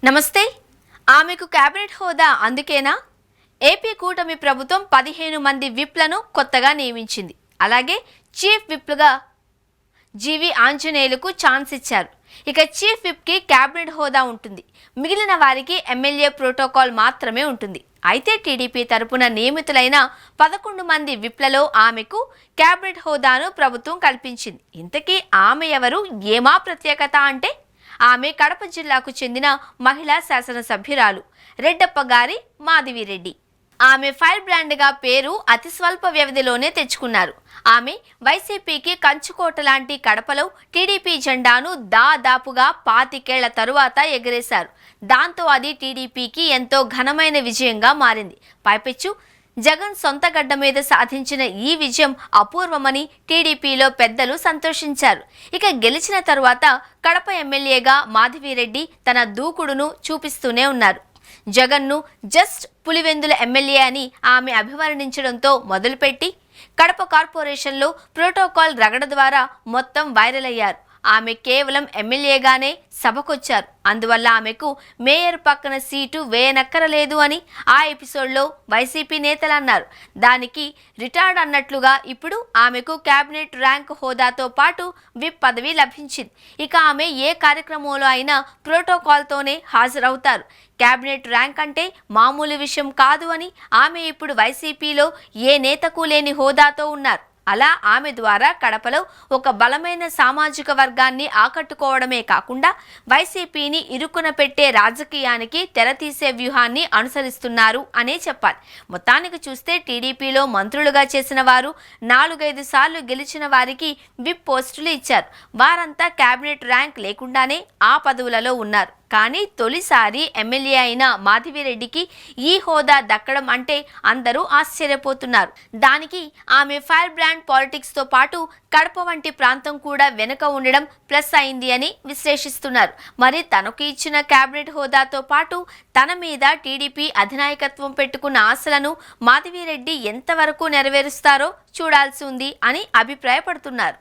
నమస్తే. ఆమెకు కేబినెట్ హోదా అందుకేనా? ఏపీ కూటమి ప్రభుత్వం 15 మంది విప్లను కొత్తగా నియమించింది. అలాగే చీఫ్ విప్లుగా జీవి ఆంజనేయులకు ఛాన్స్ ఇచ్చారు. ఇక చీఫ్ విప్కి కేబినెట్ హోదా ఉంటుంది. మిగిలిన వారికి ఎమ్మెల్యే ప్రోటోకాల్ మాత్రమే ఉంటుంది. అయితే టీడీపీ తరపున నియమితులైన 11 మంది విప్లలో ఆమెకు కేబినెట్ హోదాను ప్రభుత్వం కల్పించింది. ఇంతకీ ఆమె ఎవరు? ఏమా ప్రత్యేకత అంటే ఆమె కడప జిల్లాకు చెందిన మహిళా శాసనసభ్యురాలు రెడ్డప్ప గారి మాధవిరెడ్డి. ఆమె ఫైర్ బ్రాండ్గా పేరు అతి స్వల్ప వ్యవధిలోనే తెచ్చుకున్నారు. ఆమె వైసీపీకి కంచుకోట లాంటి కడపలో టీడీపీ జెండాను దాదాపుగా 25 ఏళ్ల తరువాత ఎగరేశారు. దాంతో అది టీడీపీకి ఎంతో ఘనమైన విజయంగా మారింది. పైపెచ్చు జగన్ సొంత గడ్డ మీద సాధించిన ఈ విజయం అపూర్వమని టీడీపీలో పెద్దలు సంతోషించారు. ఇక గెలిచిన తరువాత కడప ఎమ్మెల్యేగా మాధవిరెడ్డి తన దూకుడును చూపిస్తూనే ఉన్నారు. జగన్ను జస్ట్ పులివెందుల ఎమ్మెల్యే అని ఆమె అభివర్ణించడంతో మొదలుపెట్టి కడప కార్పొరేషన్లో ప్రోటోకాల్ రగడ ద్వారా మొత్తం వైరల్ అయ్యారు. ఆమె కేవలం ఎమ్మెల్యేగానే సభకొచ్చారు. అందువల్ల ఆమెకు మేయర్ పక్కన సీటు వేయనక్కరలేదు అని ఆ ఎపిసోడ్లో వైసీపీ నేతలు అన్నారు. దానికి రిటార్డ్ అన్నట్లుగా ఇప్పుడు ఆమెకు కేబినెట్ ర్యాంక్ హోదాతో పాటు విప్ పదవి లభించింది. ఇక ఆమె ఏ కార్యక్రమంలో అయినా ప్రోటోకాల్తోనే హాజరవుతారు. కేబినెట్ ర్యాంక్ అంటే మామూలు విషయం కాదు అని ఆమె ఇప్పుడు వైసీపీలో ఏ నేతకు లేని హోదాతో ఉన్నారు. అలా ఆమె ద్వారా కడపలో ఒక బలమైన సామాజిక వర్గాన్ని ఆకట్టుకోవడమే కాకుండా వైసీపీని ఇరుకున పెట్టే రాజకీయానికి తెరతీసే వ్యూహాన్ని అనుసరిస్తున్నారు అనే చెప్పాలి. మొత్తానికి చూస్తే టీడీపీలో మంత్రులుగా చేసిన వారు 4-5 సార్లు గెలిచిన వారికి విప్ పోస్టులు ఇచ్చారు. వారంతా కేబినెట్ ర్యాంక్ లేకుండానే ఆ పదవులలో ఉన్నారు. కానీ తొలిసారి ఎమ్మెల్యే అయిన మాధవిరెడ్డికి ఈ హోదా దక్కడం అంటే అందరూ ఆశ్చర్యపోతున్నారు. దానికి ఆమె ఫైర్ బ్రాండ్ పాలిటిక్స్తో పాటు కడప వంటి ప్రాంతం కూడా వెనుక ఉండడం ప్లస్ అయింది అని విశ్లేషిస్తున్నారు. మరి తనకు ఇచ్చిన కేబినెట్ హోదాతో పాటు తన మీద టీడీపీ అధినాయకత్వం పెట్టుకున్న ఆశలను మాధవిరెడ్డి ఎంతవరకు నెరవేరుస్తారో చూడాల్సి ఉంది అని అభిప్రాయపడుతున్నారు.